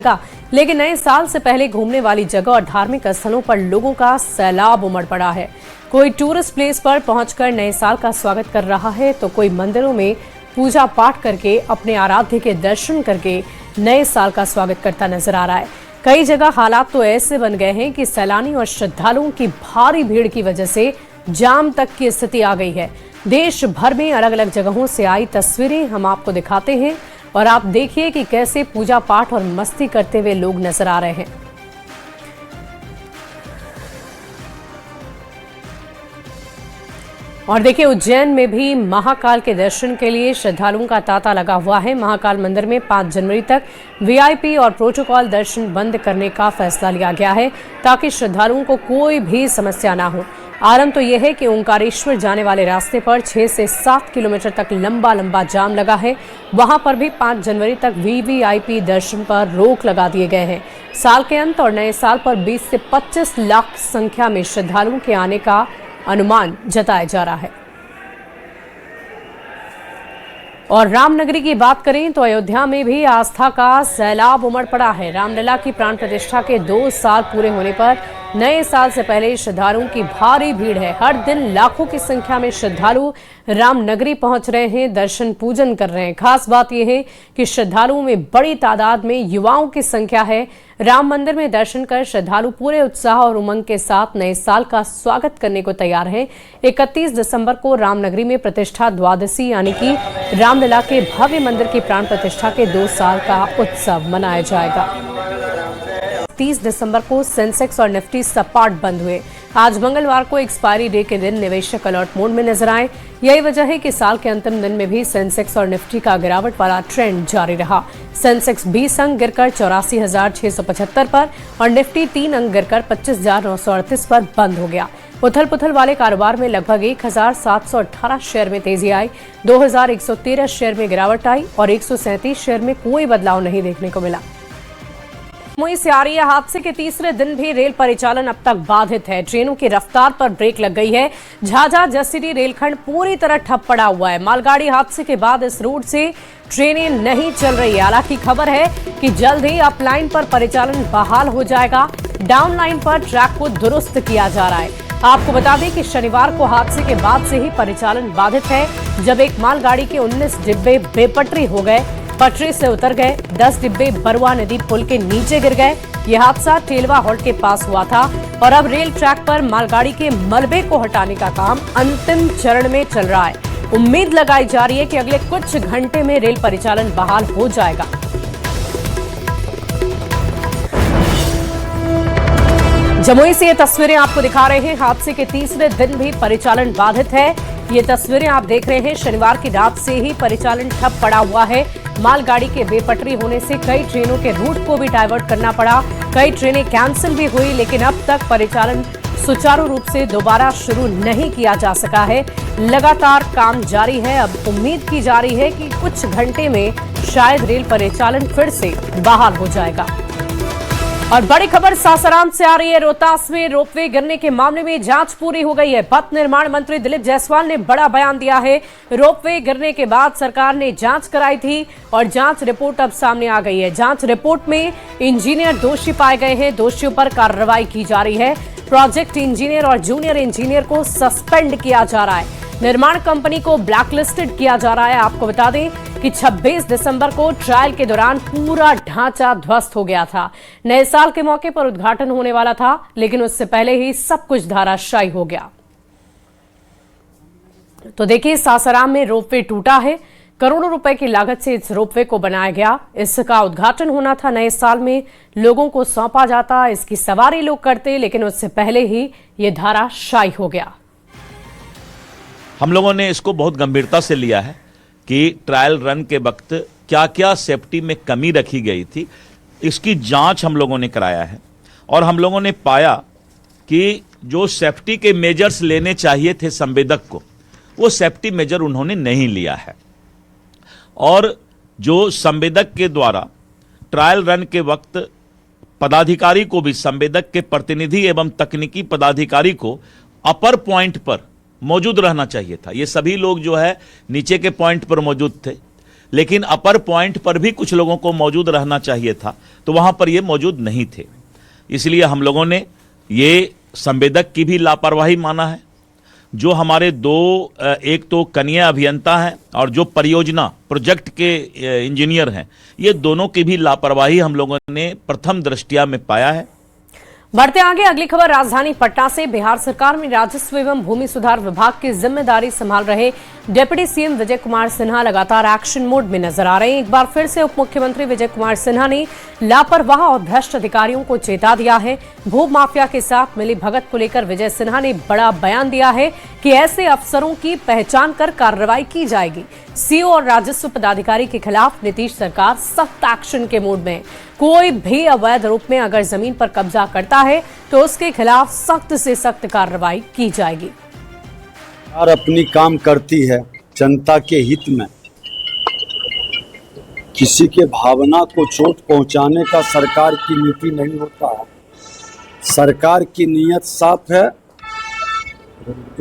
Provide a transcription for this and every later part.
लेकिन नए साल से पहले घूमने वाली जगह और धार्मिक स्थलों पर लोगों का सैलाब उमड़ पड़ा है। कोई टूरिस्ट प्लेस पर पहुंचकर नए साल का स्वागत कर रहा है तो कोई मंदिरों में पूजा पाठ करके अपने आराध्य के दर्शन करके नए साल का स्वागत करता नजर आ रहा है। कई जगह हालात तो ऐसे बन गए हैं कि सैलानी और श्रद्धालुओं की भारी भीड़ की वजह से जाम तक की स्थिति आ गई है। देश भर में अलग अलग जगहों से आई तस्वीरें हम आपको दिखाते हैं और आप देखिए कि कैसे पूजा पाठ और मस्ती करते हुए लोग नजर आ रहे हैं। और देखिए उज्जैन में भी महाकाल के दर्शन के लिए श्रद्धालुओं का तांता लगा हुआ है। महाकाल मंदिर में 5 जनवरी तक वीआईपी और प्रोटोकॉल दर्शन बंद करने का फैसला लिया गया है ताकि श्रद्धालुओं को कोई भी समस्या ना हो। आरंभ तो यह है कि ओंकारेश्वर जाने वाले रास्ते पर 6 से 7 किलोमीटर तक लंबा जाम लगा है। वहां पर भी 5 जनवरी तक वीवीआईपी दर्शन पर रोक लगा दिए गए हैं। साल के अंत और नए साल पर 20 से 25 लाख संख्या में श्रद्धालुओं के आने का अनुमान जताया जा रहा है। और रामनगरी की बात करें तो अयोध्या में भी आस्था का सैलाब उमड़ पड़ा है। रामलला की प्राण प्रतिष्ठा के 2 साल पूरे होने पर नए साल से पहले श्रद्धालुओं की भारी भीड़ है। हर दिन लाखों की संख्या में श्रद्धालु रामनगरी पहुंच रहे हैं, दर्शन पूजन कर रहे हैं। खास बात यह है कि श्रद्धालुओं में बड़ी तादाद में युवाओं की संख्या है। राम मंदिर में दर्शन कर श्रद्धालु पूरे उत्साह और उमंग के साथ नए साल का स्वागत करने को तैयार हैं। 31 दिसंबर को रामनगरी में प्रतिष्ठा द्वादशी यानी कि रामलला के भव्य मंदिर की प्राण प्रतिष्ठा के 2 साल का उत्सव मनाया जाएगा। 30 दिसंबर को सेंसेक्स और निफ्टी सपाट बंद हुए। आज मंगलवार को एक्सपायरी डे के दिन निवेशक अलर्ट मोड में नजर आए। यही वजह है कि साल के अंतिम दिन में भी सेंसेक्स और निफ्टी का गिरावट वाला ट्रेंड जारी रहा। सेंसेक्स 20 अंक गिरकर 84,675 पर और निफ्टी 3 अंक गिरकर 25,938 पर बंद हो गया। उथल पुथल वाले कारोबार में लगभग 1,718 शेयर में तेजी आई, 2,113 शेयर में गिरावट आई और 137 शेयर में कोई बदलाव नहीं देखने को मिला। जमुई से आ रही है हादसे के तीसरे दिन भी रेल परिचालन अब तक बाधित है। ट्रेनों की रफ्तार पर ब्रेक लग गई है। झाझा जसीडीह रेलखंड पूरी तरह ठप पड़ा हुआ है। मालगाड़ी हादसे के बाद इस रूट से ट्रेनें नहीं चल रही है। हालांकि खबर है कि जल्द ही अप लाइन पर परिचालन बहाल हो जाएगा। डाउन लाइन पर ट्रैक को दुरुस्त किया जा रहा है। आपको बता दें कि शनिवार को हादसे के बाद से ही परिचालन बाधित है, जब एक मालगाड़ी के 19 डिब्बे बेपटरी हो गए, पटरी से उतर गए। 10 डिब्बे बरुआ नदी पुल के नीचे गिर गए। यह हादसा टेलवा हॉल्ट के पास हुआ था और अब रेल ट्रैक पर मालगाड़ी के मलबे को हटाने का काम अंतिम चरण में चल रहा है। उम्मीद लगाई जा रही है कि अगले कुछ घंटे में रेल परिचालन बहाल हो जाएगा। जमुई से ये तस्वीरें आपको दिखा रहे हैं। हादसे के तीसरे दिन भी परिचालन बाधित है। ये तस्वीरें आप देख रहे हैं। शनिवार की रात से ही परिचालन ठप पड़ा हुआ है। मालगाड़ी के बेपटरी होने से कई ट्रेनों के रूट को भी डाइवर्ट करना पड़ा। कई ट्रेनें कैंसिल भी हुई, लेकिन अब तक परिचालन सुचारू रूप से दोबारा शुरू नहीं किया जा सका है। लगातार काम जारी है। अब उम्मीद की जा रही है कि कुछ घंटे में शायद रेल परिचालन फिर से बहाल हो जाएगा। और बड़ी खबर सासाराम से आ रही है। रोहतास में रोपवे गिरने के मामले में जांच पूरी हो गई है। पथ निर्माण मंत्री दिलीप जायसवाल ने बड़ा बयान दिया है। रोपवे गिरने के बाद सरकार ने जांच कराई थी और जांच रिपोर्ट अब सामने आ गई है। जांच रिपोर्ट में इंजीनियर दोषी पाए गए हैं। दोषियों पर कार्रवाई की जा रही है। प्रोजेक्ट इंजीनियर और जूनियर इंजीनियर को सस्पेंड किया जा रहा है। निर्माण कंपनी को ब्लैकलिस्टेड किया जा रहा है। आपको बता दें कि 26 दिसंबर को ट्रायल के दौरान पूरा ढांचा ध्वस्त हो गया था। नए साल के मौके पर उद्घाटन होने वाला था, लेकिन उससे पहले ही सब कुछ धराशायी हो गया। तो देखिए सासाराम में रोपवे टूटा है। करोड़ों रुपए की लागत से इस रोपवे को बनाया गया। इसका उद्घाटन होना था नए साल में, लोगों को सौंपा जाता, इसकी सवारी लोग करते, लेकिन उससे पहले ही ये धराशायी हो गया। हम लोगों ने इसको बहुत गंभीरता से लिया है कि ट्रायल रन के वक्त क्या क्या सेफ्टी में कमी रखी गई थी, इसकी जांच हम लोगों ने कराया है। और हम लोगों ने पाया कि जो सेफ्टी के मेजर्स लेने चाहिए थे संवेदक को, वो सेफ्टी मेजर उन्होंने नहीं लिया है। और जो संवेदक के द्वारा ट्रायल रन के वक्त पदाधिकारी को भी, संवेदक के प्रतिनिधि एवं तकनीकी पदाधिकारी को अपर पॉइंट पर मौजूद रहना चाहिए था। ये सभी लोग जो है नीचे के पॉइंट पर मौजूद थे। लेकिन अपर पॉइंट पर भी कुछ लोगों को मौजूद रहना चाहिए था, तो वहां पर ये मौजूद नहीं थे। इसलिए हम लोगों ने ये संवेदक की भी लापरवाही माना है। जो हमारे एक तो कनीय अभियंता हैं और जो परियोजना प्रोजेक्ट के इंजीनियर हैं, ये दोनों की भी लापरवाही हम लोगों ने प्रथम दृष्टया में पाया है। बढ़ते आगे, अगली खबर राजधानी पटना से। बिहार सरकार में राजस्व एवं भूमि सुधार विभाग की जिम्मेदारी संभाल रहे डिप्टी सीएम विजय कुमार सिन्हा लगातार एक्शन मोड में नजर आ रहे हैं। एक बार फिर से उप मुख्यमंत्री विजय कुमार सिन्हा ने लापरवाह और भ्रष्ट अधिकारियों को चेता दिया है। भू माफिया के साथ मिली भगत को लेकर विजय सिन्हा ने बड़ा बयान दिया है कि ऐसे अफसरों की पहचान कर कार्रवाई की जाएगी। सीओ और राजस्व पदाधिकारी के खिलाफ नीतीश सरकार सख्त एक्शन के मूड में। कोई भी अवैध रूप में अगर जमीन पर कब्जा करता है तो उसके खिलाफ सख्त से सख्त कार्रवाई की जाएगी। सरकार अपनी काम करती है जनता के हित में। किसी के भावना को चोट पहुंचाने का सरकार की नीति नहीं होता है। सरकार की नीयत साफ है,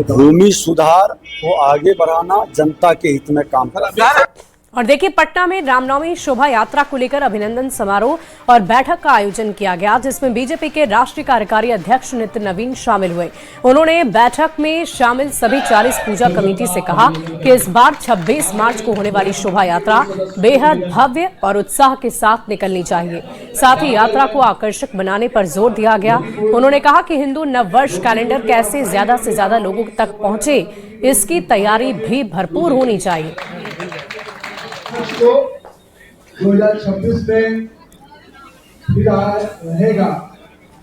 भूमि सुधार को आगे बढ़ाना, जनता के हित में काम करना। और देखिए, पटना में रामनवमी शोभा यात्रा को लेकर अभिनंदन समारोह और बैठक का आयोजन किया गया, जिसमें बीजेपी के राष्ट्रीय कार्यकारी अध्यक्ष नितिन नवीन शामिल हुए। उन्होंने बैठक में शामिल सभी 40 पूजा कमेटी से कहा कि इस बार 26 मार्च को होने वाली शोभा यात्रा बेहद भव्य और उत्साह के साथ निकलनी चाहिए। साथ ही यात्रा को आकर्षक बनाने पर जोर दिया गया। उन्होंने कहा कि हिंदू नववर्ष कैलेंडर कैसे ज्यादा से ज्यादा लोगों तक पहुंचे, इसकी तैयारी भी भरपूर होनी चाहिए। 2026 में फिर रहेगा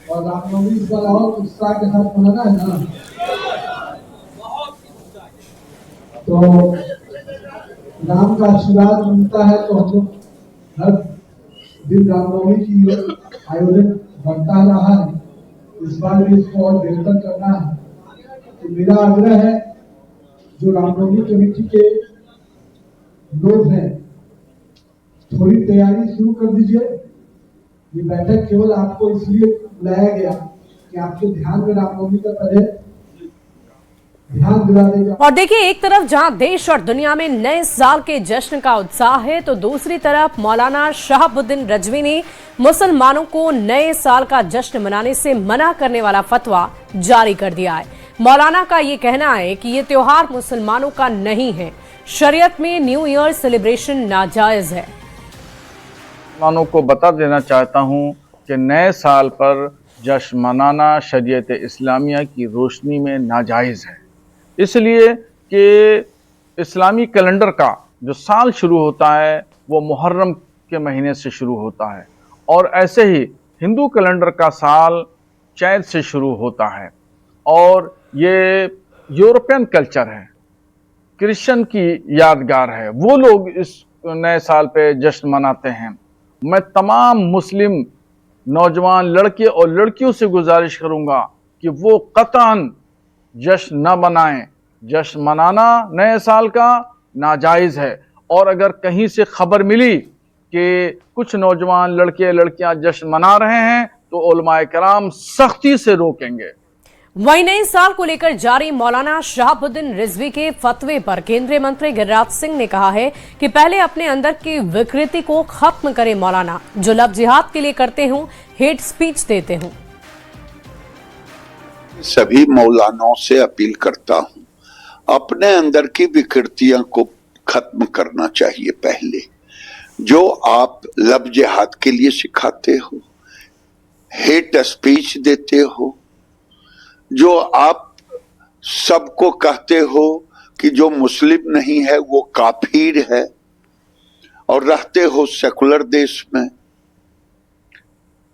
और रामनवमी का और उत्साह के साथ मनाना है ना। तो राम का आशीर्वाद मिलता है तो हम लोग हर दिन रामनवमी की आयोजन बढ़ता रहा है। इस बार भी इसको और बेहतर करना है। तो मेरा आग्रह है, जो रामनवमी कमेटी के लोग हैं, थोड़ी तैयारी शुरू कर दीजिए। ये बैठक केवल आपको इसलिए बुलाया गया कि आपके ध्यान में रामनवमी का पहले ध्यान दिला देगा। और देखिए, एक तरफ जहां देश और दुनिया में नए साल के जश्न का उत्साह है, तो दूसरी तरफ मौलाना शहाबुद्दीन रिजवी ने मुसलमानों को नए साल का जश्न मनाने से मना करने वाला फतवा जारी कर दिया है। मौलाना का ये कहना है कि ये त्योहार मुसलमानों का नहीं है। शरीयत में न्यू ईयर सेलिब्रेशन नाजायज है। मुसलमानों को बता देना चाहता हूं कि नए साल पर जश्न मनाना शरीयत इस्लामिया की रोशनी में नाजायज़ है, इसलिए कि इस्लामी कैलेंडर का जो साल शुरू होता है वो मुहर्रम के महीने से शुरू होता है, और ऐसे ही हिंदू कैलेंडर का साल चैत से शुरू होता है। और ये यूरोपियन कल्चर है, क्रिश्चियन की यादगार है। वो लोग इस नए साल पे जश्न मनाते हैं। मैं तमाम मुस्लिम नौजवान लड़के और लड़कियों से गुजारिश करूंगा कि वो कतई जश्न न मनाएं। जश्न मनाना नए साल का नाजायज़ है, और अगर कहीं से खबर मिली कि कुछ नौजवान लड़के लड़कियां जश्न मना रहे हैं तो उलमाए कराम सख्ती से रोकेंगे। वहीं नए साल को लेकर जारी मौलाना शहाबुद्दीन रिजवी के फतवे पर केंद्रीय मंत्री गिरिराज सिंह ने कहा है कि पहले अपने अंदर की विकृति को खत्म करें मौलाना, जो लव जिहाद के लिए करते हूं, हेट स्पीच देते हूं। सभी मौलानाओं से अपील करता हूं, अपने अंदर की विकृतियों को खत्म करना चाहिए। पहले जो आप लव जिहाद के लिए सिखाते हो, हेट स्पीच देते हो, जो आप सबको कहते हो कि जो मुस्लिम नहीं है वो काफिर है, और रहते हो सेकुलर देश में,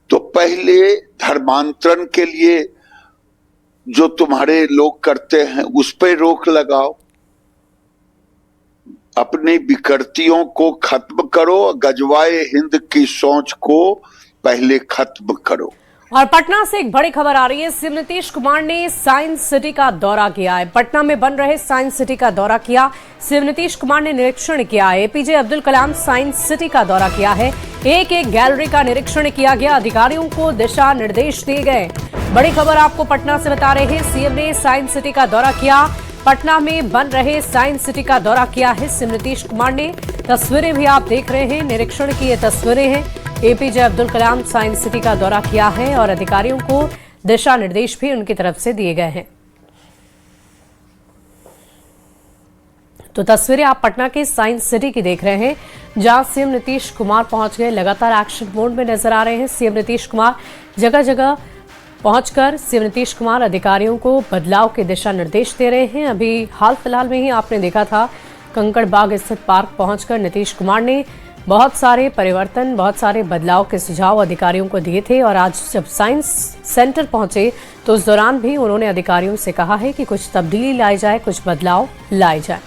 तो पहले धर्मांतरण के लिए जो तुम्हारे लोग करते हैं उस पे रोक लगाओ। अपनी विकृतियों को खत्म करो, गजवाए हिंद की सोच को पहले खत्म करो। और पटना से एक बड़ी खबर आ रही है। सीएम नीतीश कुमार ने साइंस सिटी का दौरा किया है। पटना में बन रहे साइंस सिटी का दौरा किया। सीएम नीतीश कुमार ने निरीक्षण किया है। APJ Abdul Kalam science city का दौरा किया है। एक एक गैलरी का निरीक्षण किया गया। अधिकारियों को दिशा निर्देश दिए गए। बड़ी खबर आपको पटना से बता रहे हैं। सीएम ने साइंस सिटी का दौरा किया। पटना में बन रहे साइंस सिटी का दौरा किया है सीएम नीतीश कुमार ने। तस्वीरें भी आप देख रहे हैं। निरीक्षण की ये तस्वीरें हैं। APJ Abdul Kalam science city का दौरा किया है और अधिकारियों को दिशा निर्देश भी उनकी तरफ से दिए गए हैं। तो तस्वीरें आप पटना के साइंस सिटी की देख रहे हैं, जहां सीएम नीतीश कुमार पहुंच गए, लगातार एक्शन मोड में नजर आ रहे हैं। सीएम नीतीश कुमार जगह जगह पहुंचकर सीएम नीतीश कुमार अधिकारियों को बदलाव के दिशा निर्देश दे रहे हैं। अभी हाल फिलहाल में ही आपने देखा था, कंकड़ बाग स्थित पार्क पहुंचकर नीतीश कुमार ने बहुत सारे परिवर्तन, बहुत सारे बदलाव के सुझाव अधिकारियों को दिए थे। और आज जब साइंस सेंटर पहुंचे तो उस दौरान भी उन्होंने अधिकारियों से कहा है कि कुछ तब्दीली लाई जाए, कुछ बदलाव लाए जाए।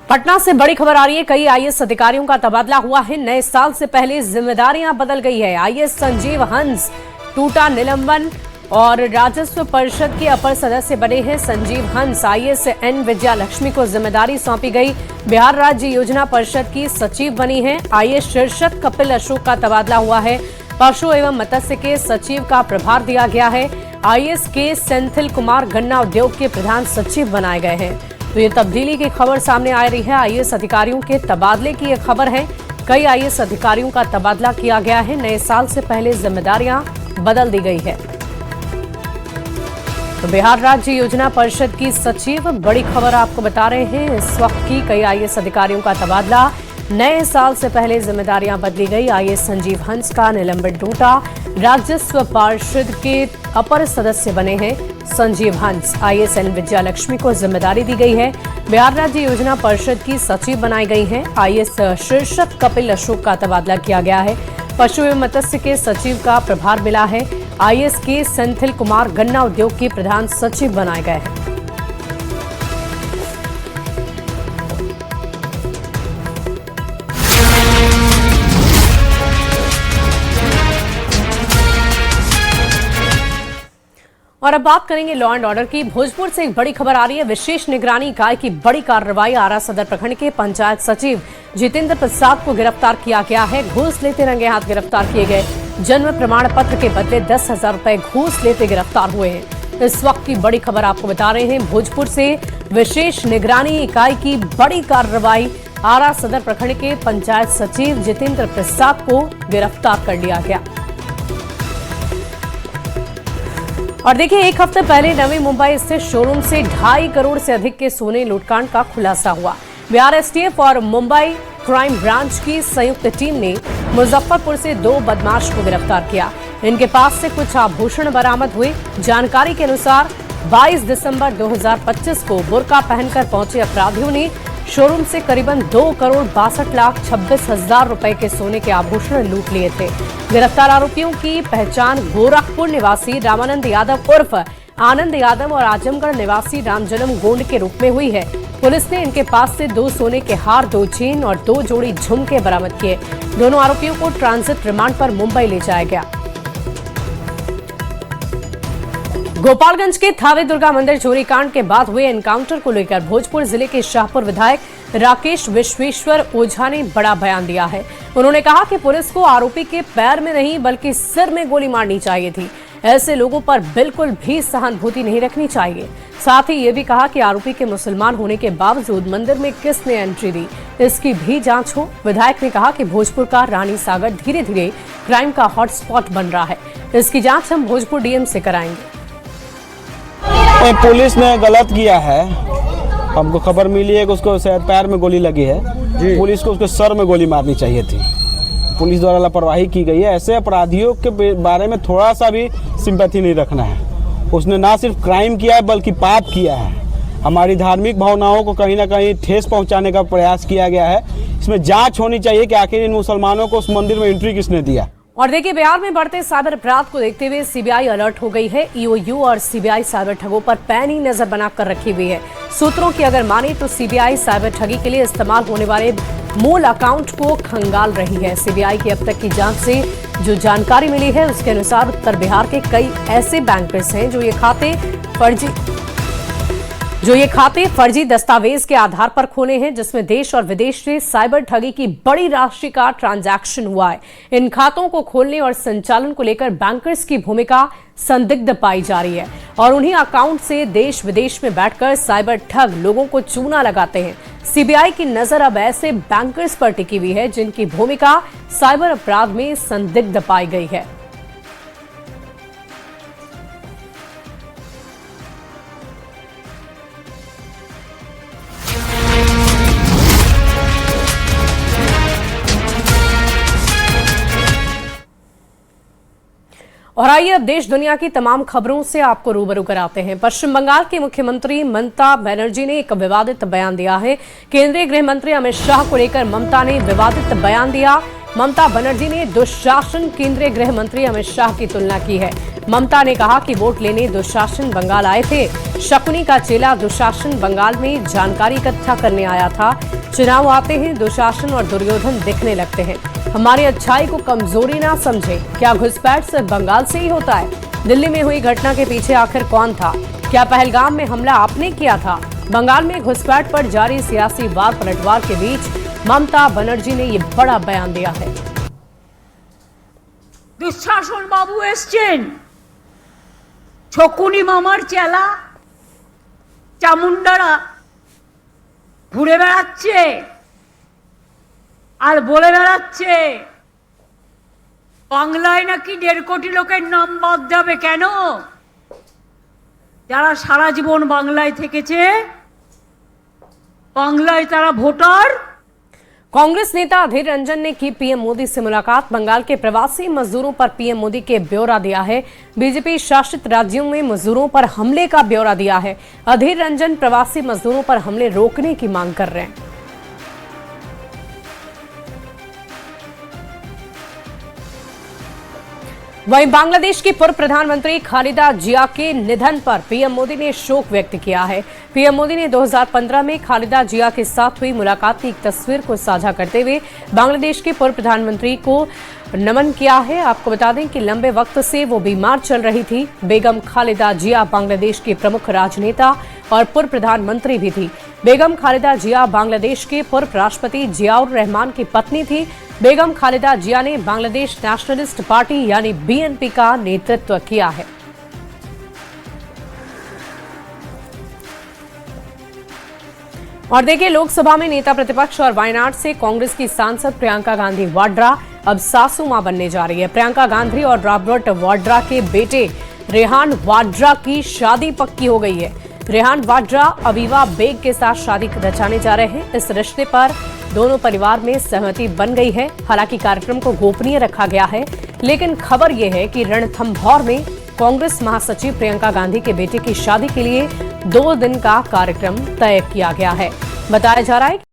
पटना से बड़ी खबर आ रही है। कई आईएएस अधिकारियों का तबादला हुआ है। नए साल से पहले जिम्मेदारियां बदल गई है। आईएएस संजीव हंस टूटा निलंबन और राजस्व परिषद के अपर सदस्य बने हैं संजीव हंस। आईएएस एन विजया लक्ष्मी को जिम्मेदारी सौंपी गई। बिहार राज्य योजना परिषद की सचिव बनी है। आईएएस शीर्षक कपिल अशोक का तबादला हुआ है। पशु एवं मत्स्य के सचिव का प्रभार दिया गया है। आईएएस के सेंथिल कुमार गन्ना उद्योग के प्रधान सचिव बनाए गए हैं। तो ये तब्दीली की खबर सामने आ रही है। आईएएस अधिकारियों के तबादले की यह खबर है। कई आईएएस अधिकारियों का तबादला किया गया है। नए साल से पहले जिम्मेदारियां बदल दी गई है। तो बिहार राज्य योजना परिषद की सचिव, बड़ी खबर आपको बता रहे हैं इस वक्त की। कई आईएएस अधिकारियों का तबादला, नए साल से पहले जिम्मेदारियां बदली गई। आईएएस संजीव हंस का निलंबन टूटा। राजस्व परिषद के अपर सदस्य बने हैं संजीव हंस। आईएएस एन विजया लक्ष्मी को जिम्मेदारी दी गई है। बिहार राज्य योजना परिषद की सचिव बनाई गई हैं। आईएएस शीर्षक कपिल अशोक का तबादला किया गया है। पशु एवं मत्स्य के सचिव का प्रभार मिला है। आईएएस के सेंथिल कुमार गन्ना उद्योग के प्रधान सचिव बनाए गए हैं। और अब बात करेंगे लॉ एंड ऑर्डर की। भोजपुर से एक बड़ी खबर आ रही है। विशेष निगरानी इकाई की बड़ी कार्रवाई। आरा सदर प्रखंड के पंचायत सचिव जितेंद्र प्रसाद को गिरफ्तार किया गया है। घूस लेते रंगे हाथ गिरफ्तार किए गए। जन्म प्रमाण पत्र के बदले 10,000 रुपए घूस लेते गिरफ्तार हुए हैं। इस वक्त की बड़ी खबर आपको बता रहे हैं। भोजपुर से विशेष निगरानी इकाई की बड़ी कार्रवाई। आरा सदर प्रखंड के पंचायत सचिव जितेंद्र प्रसाद को गिरफ्तार कर लिया गया। और देखिए, एक हफ्ते पहले नवी मुंबई स्थित शोरूम से 2.5 करोड़ से अधिक के सोने लूटकांड का खुलासा हुआ। बिहार एसटीएफ और मुंबई क्राइम ब्रांच की संयुक्त टीम ने मुजफ्फरपुर से 2 बदमाश को गिरफ्तार किया। इनके पास से कुछ आभूषण बरामद हुए। जानकारी के अनुसार 22 दिसंबर 2025 को बुर्का पहनकर पहुंचे अपराधियों ने शोरूम से करीबन 2 करोड़ 62,26,000 रुपए के सोने के आभूषण लूट लिए थे। गिरफ्तार आरोपियों की पहचान गोरखपुर निवासी रामानंद यादव उर्फ आनंद यादव और आजमगढ़ निवासी रामजन्म गोंड के रूप में हुई है। पुलिस ने इनके पास से 2 सोने के हार, 2 चेन और 2 जोड़ी झुमके बरामद किए। दोनों आरोपियों को ट्रांजिट रिमांड पर मुंबई ले जाया गया। गोपालगंज के थावे दुर्गा मंदिर चोरी कांड के बाद हुए एनकाउंटर को लेकर भोजपुर जिले के शाहपुर विधायक राकेश विश्वेश्वर ओझा ने बड़ा बयान दिया है। उन्होंने कहा कि पुलिस को आरोपी के पैर में नहीं बल्कि सिर में गोली मारनी चाहिए थी। ऐसे लोगों पर बिल्कुल भी सहानुभूति नहीं रखनी चाहिए। साथ ही ये भी कहा कि आरोपी के मुसलमान होने के बावजूद मंदिर में किसने एंट्री दी, इसकी भी जांच हो। विधायक ने कहा कि भोजपुर का रानी सागर धीरे धीरे क्राइम का हॉटस्पॉट बन रहा है। इसकी जांच हम भोजपुर डीएम से कराएंगे। पुलिस ने गलत किया है। हमको खबर मिली है कि उसको शायद पैर में गोली लगी है। पुलिस को उसके सर में गोली मारनी चाहिए थी। पुलिस द्वारा लापरवाही की गई है। ऐसे अपराधियों के बारे में थोड़ा सा भी सिंपैथी नहीं रखना है। उसने ना सिर्फ क्राइम किया है बल्कि पाप किया है। हमारी धार्मिक भावनाओं को कहीं ना कहीं ठेस पहुंचाने का प्रयास किया गया है। इसमें जांच होनी चाहिए कि आखिर इन मुसलमानों को उस मंदिर में एंट्री किसने दिया। और देखिए, बिहार में बढ़ते साइबर अपराध को देखते हुए सीबीआई अलर्ट हो गई है। ईओयू और सीबीआई साइबर ठगों पर पैनी नजर बनाकर रखी हुई है। सूत्रों की अगर माने तो सीबीआई साइबर ठगी के लिए इस्तेमाल होने वाले मूल अकाउंट को खंगाल रही है। सीबीआई की अब तक की जांच से जो जानकारी मिली है उसके अनुसार उत्तर बिहार के कई ऐसे बैंकर्स हैं जो ये खाते फर्जी जो ये खाते फर्जी दस्तावेज के आधार पर खोले हैं, जिसमें देश और विदेश से साइबर ठगी की बड़ी राशि का ट्रांजैक्शन हुआ है। इन खातों को खोलने और संचालन को लेकर बैंकर्स की भूमिका संदिग्ध पाई जा रही है और उन्हीं अकाउंट से देश विदेश में बैठकर साइबर ठग लोगों को चूना लगाते हैं। सीबीआई की नजर अब ऐसे बैंकर्स पर टिकी हुई है जिनकी भूमिका साइबर अपराध में संदिग्ध पाई गई है। और आइए अब देश दुनिया की तमाम खबरों से आपको रूबरू कराते हैं। पश्चिम बंगाल की मुख्यमंत्री ममता बनर्जी ने एक विवादित बयान दिया है। केंद्रीय गृह मंत्री अमित शाह को लेकर ममता ने विवादित बयान दिया। ममता बनर्जी ने दुशासन केंद्रीय गृह मंत्री अमित शाह की तुलना की है। ममता ने कहा कि वोट लेने दुशासन बंगाल आए थे। शकुनी का चेला दुशासन बंगाल में जानकारी इकट्ठा करने आया था। चुनाव आते हैं, दुशासन और दुर्योधन दिखने लगते हैं। हमारी अच्छाई को कमजोरी ना समझे। क्या घुसपैठ सिर्फ बंगाल से ही होता है? दिल्ली में हुई घटना के पीछे आखिर कौन था? क्या पहलगाम में हमला आपने किया था? बंगाल में घुसपैठ पर जारी सियासी वार पलटवार के बीच ममता बनर्जी ने ये बड़ा बयान दिया है। दुशासन बाबू एसছেন, শকুনি মামার চেলা চামুন্ডারা ঘুরে বেড়াচ্ছে আর বলে বেড়াচ্ছে বাংলায় নাকি 1.5 কোটি লোকের নাম বাদ যাবে। কেন? যারা সারা জীবন বাংলায় থেকেছে, বাংলায় তারা ভোটার। कांग्रेस नेता अधीर रंजन ने की पीएम मोदी से मुलाकात। बंगाल के प्रवासी मजदूरों पर पीएम मोदी के ब्यौरा दिया है। बीजेपी शासित राज्यों में मजदूरों पर हमले का ब्यौरा दिया है। अधीर रंजन प्रवासी मजदूरों पर हमले रोकने की मांग कर रहे हैं। वहीं बांग्लादेश की पूर्व प्रधानमंत्री खालिदा जिया के निधन पर पीएम मोदी ने शोक व्यक्त किया है। पीएम मोदी ने 2015 में खालिदा जिया के साथ हुई मुलाकात की एक तस्वीर को साझा करते हुए बांग्लादेश के पूर्व प्रधानमंत्री को नमन किया है। आपको बता दें कि लंबे वक्त से वो बीमार चल रही थी। बेगम खालिदा जिया बांग्लादेश की प्रमुख राजनेता और पूर्व प्रधानमंत्री भी थी। बेगम खालिदा जिया बांग्लादेश के पूर्व राष्ट्रपति जियाउर रहमान की पत्नी थी। बेगम खालिदा जिया ने बांग्लादेश नेशनलिस्ट पार्टी यानी बीएनपी का नेतृत्व किया है। और देखिए, लोकसभा में नेता प्रतिपक्ष और वायनाड से कांग्रेस की सांसद प्रियंका गांधी वाड्रा अब सासू मां बनने जा रही है। प्रियंका गांधी और रॉबर्ट वाड्रा के बेटे रेहान वाड्रा की शादी पक्की हो गई है। रेहान वाड्रा अवीवा बेग के साथ शादी रचाने जा रहे हैं। इस रिश्ते पर दोनों परिवार में सहमति बन गई है। हालांकि कार्यक्रम को गोपनीय रखा गया है, लेकिन खबर यह है कि रणथंभौर में कांग्रेस महासचिव प्रियंका गांधी के बेटे की शादी के लिए 2 दिन का कार्यक्रम तय किया गया है। बताया जा रहा है